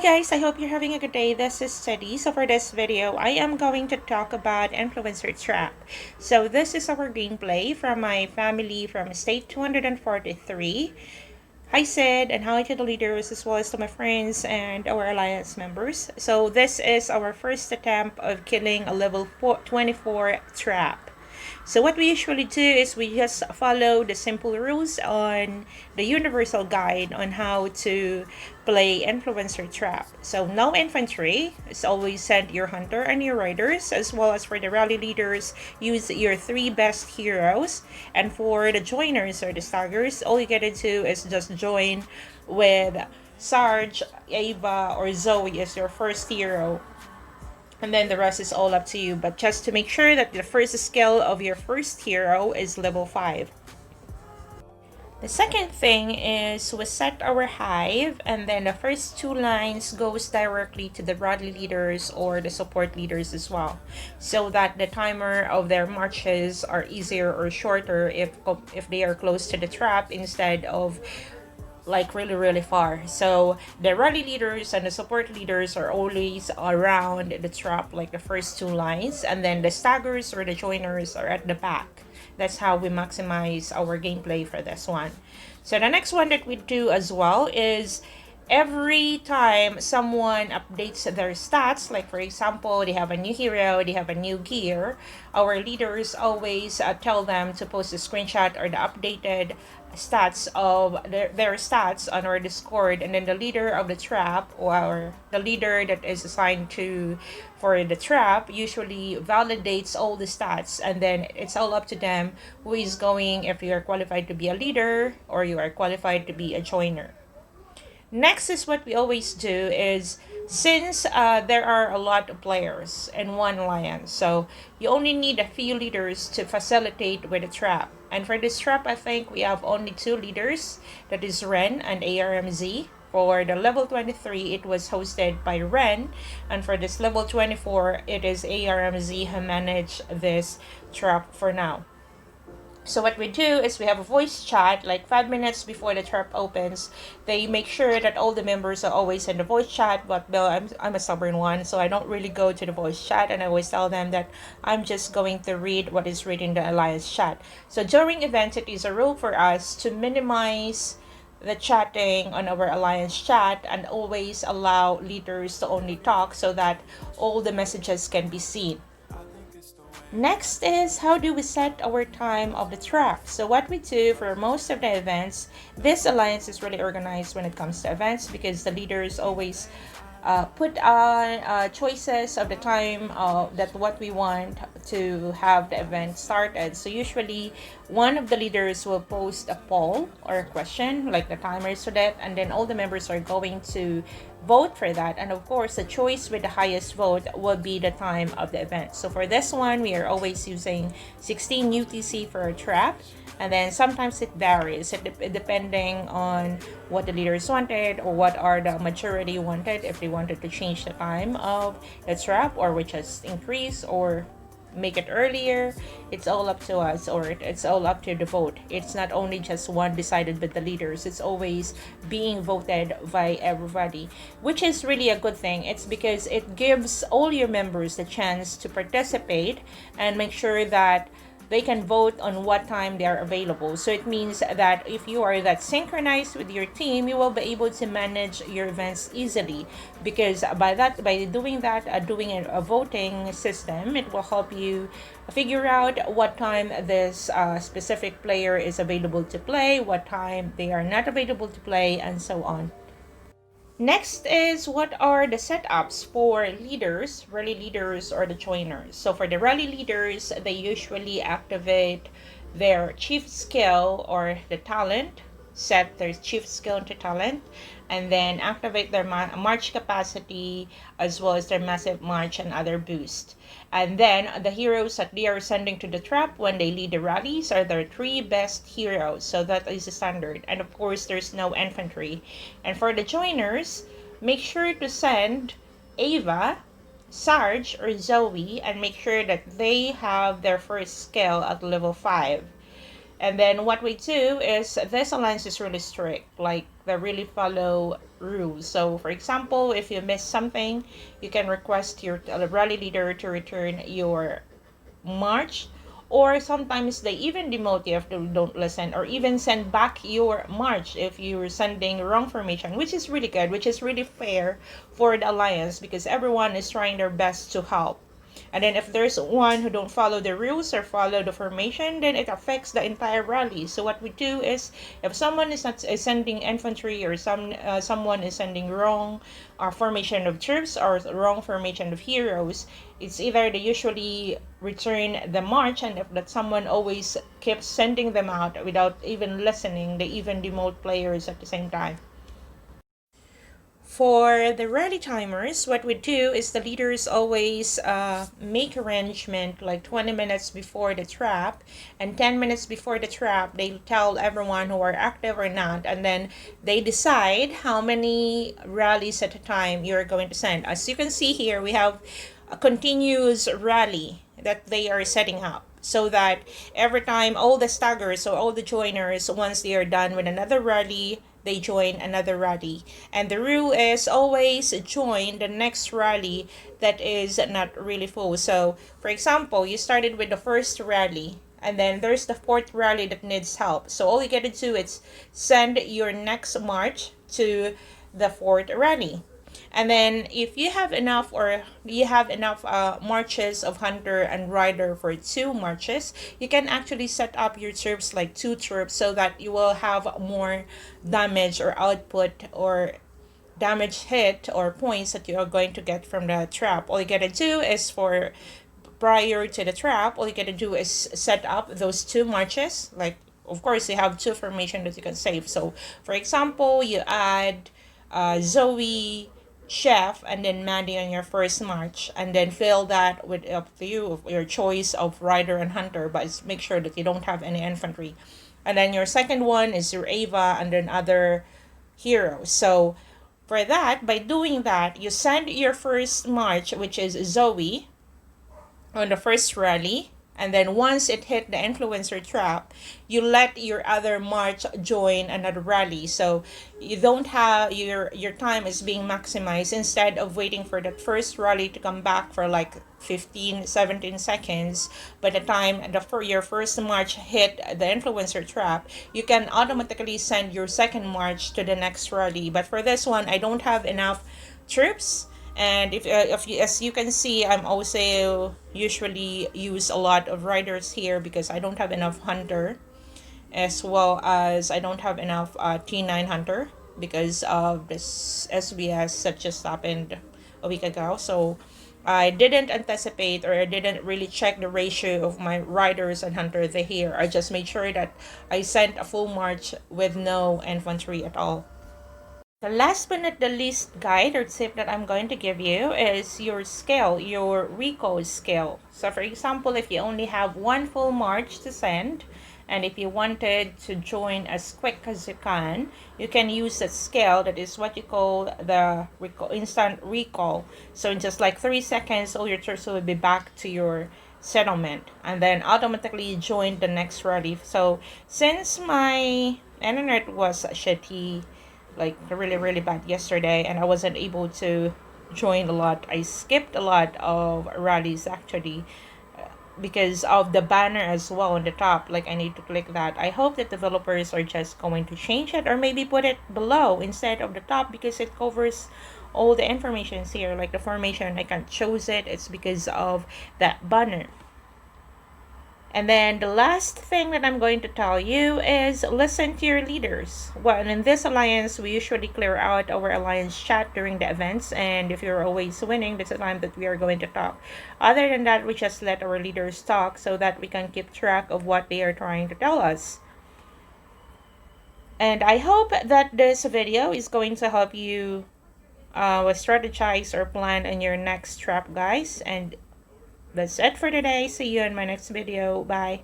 guys, I hope you're having a good day. This is Teddy. So for this video, I am going to talk about Influencer Trap. So this is our gameplay from my family from State 243. Hi Sid, and hi to the leaders as well as to my friends and our alliance members. So this is our first attempt of killing a level 24 trap. So what we usually do is we just follow the simple rules on the universal guide on how to play Influencer Trap. So no infantry, it's always send your hunter and your riders, as well as for the rally leaders, use your 3 best heroes. And for the joiners or the staggers, all you gotta do is just join with Sarge, Ava, or Zoe as your first hero, and then the rest is all up to you, but just to make sure that the first skill of your first hero is level 5. The second thing is we set our hive, and then the first 2 lines goes directly to the rally leaders or the support leaders as well, so that the timer of their marches are easier or shorter if they are close to the trap instead of like really far. So the rally leaders and the support leaders are always around the trap, like the first 2 lines, and then the staggers or the joiners are at the back. That's how we maximize our gameplay for this one. So the next one that we do as well is every time someone updates their stats, like for example they have a new hero, they have a new gear, our leaders always tell them to post a screenshot or the updated stats of their stats on our Discord, and then the leader of the trap or the leader that is assigned to for the trap usually validates all the stats, and then it's all up to them who is going, if you are qualified to be a leader or you are qualified to be a joiner. Next is what we always do is, since there are a lot of players in one alliance, so you only need a few leaders to facilitate with a trap. And for this trap, I think we have only 2 leaders, that is Ren and ARMZ. For the level 23, it was hosted by Ren, and for this level 24, it is ARMZ who manage this trap for now. So what we do is we have a voice chat like 5 minutes before the trap opens. They make sure that all the members are always in the voice chat, but Bill, I'm a stubborn one, so I don't really go to the voice chat, and I always tell them that I'm just going to read what is written in the alliance chat. So during events, it is a rule for us to minimize the chatting on our alliance chat and always allow leaders to only talk so that all the messages can be seen. Next is, how do we set our time of the trap? So what we do for most of the events, this alliance is really organized when it comes to events because the leaders always put on choices of the time that what we want to have the event started. So usually one of the leaders will post a poll or a question like the timer so that, and then all the members are going to vote for that, and of course the choice with the highest vote will be the time of the event. So for this one, we are always using 16 UTC for a trap, and then sometimes it varies depending on what the leaders wanted or what are the majority wanted, if they wanted to change the time of the trap or we just increase or make it earlier. It's all up to us, or it's all up to the vote. It's not only just one decided by the leaders, it's always being voted by everybody, which is really a good thing. It's because it gives all your members the chance to participate and make sure that they can vote on what time they are available. So it means that if you are that synchronized with your team, you will be able to manage your events easily, because by doing a voting system, it will help you figure out what time this specific player is available to play, what time they are not available to play, and so on. Next is, what are the setups for leaders, rally leaders, or the joiners? So for the rally leaders, they usually activate their chief skill or the talent, set their chief skill into talent, and then activate their march capacity as well as their massive march and other boost. And then the heroes that they are sending to the trap when they lead the rallies are their 3 best heroes. So that is the standard. And of course, there's no infantry. And for the joiners, make sure to send Ava, Sarge, or Zoe, and make sure that they have their first skill at level 5. And then what we do is this alliance is really strict, like they really follow rules. So for example, if you miss something, you can request your rally leader to return your march, or sometimes they even demote you if you don't listen, or even send back your march if you're sending wrong formation, which is really good, which is really fair for the alliance because everyone is trying their best to help. And then if there's one who don't follow the rules or follow the formation, then it affects the entire rally. So what we do is, if someone is not sending infantry, or someone is sending wrong formation of troops or wrong formation of heroes, it's either they usually return the march, and if that someone always keeps sending them out without even listening, they even demote players at the same time. For the rally timers, what we do is the leaders always make arrangement like 20 minutes before the trap, and 10 minutes before the trap they tell everyone who are active or not, and then they decide how many rallies at a time you're going to send. As you can see here, we have a continuous rally that they are setting up, so that every time all the staggers or all the joiners, once they are done with another rally, they join another rally. And the rule is always join the next rally that is not really full. So for example, you started with the first rally, and then there's the fourth rally that needs help. So all you gotta do is send your next march to the fourth rally. And then if you have enough, or you have enough marches of hunter and rider for 2 marches, you can actually set up your troops like 2 troops, so that you will have more damage or output or damage hit or points that you are going to get from the trap. All you gotta do is, for prior to the trap, all you gotta do is set up those 2 marches. Like, of course, you have 2 formation that you can save. So for example, you add Zoe, Chef, and then Mandy on your first march, and then fill that with up to you your choice of rider and hunter, but make sure that you don't have any infantry. And then your second one is your Ava, and then other heroes. So for that, by doing that, you send your first march, which is Zoe, on the first rally, and then once it hit the influencer trap, you let your other march join another rally. So you don't have your time is being maximized. Instead of waiting for that first rally to come back for like 15-17 seconds, by the time your first march hit the influencer trap, you can automatically send your second march to the next rally. But for this one, I don't have enough troops. And if you, as you can see, I'm also usually use a lot of riders here because I don't have enough hunter, as well as I don't have enough T9 hunter because of this SBS that just happened a week ago. So I didn't anticipate, or I didn't really check the ratio of my riders and hunter here. I just made sure that I sent a full march with no infantry at all. The last but not the least guide or tip that I'm going to give you is your scale, your recall scale. So for example, if you only have one full march to send, and if you wanted to join as quick as you can use that scale. That is what you call the instant recall. So in just like 3 seconds, all your troops will be back to your settlement, and then automatically join the next rally. So since my internet was shitty, like really really bad yesterday, and I wasn't able to join a lot, I skipped a lot of rallies actually, because of the banner as well on the top. Like, I need to click that. I hope that developers are just going to change it, or maybe put it below instead of the top, because it covers all the informations here. Like the formation, I can't choose it. It's because of that banner. And then the last thing that I'm going to tell you is listen to your leaders. Well, in this alliance, we usually clear out our alliance chat during the events, and if you're always winning, that's the time that we are going to talk. Other than that, we just let our leaders talk so that we can keep track of what they are trying to tell us. And I hope that this video is going to help you strategize or plan in your next trap, guys. And that's it for today. See you in my next video. Bye.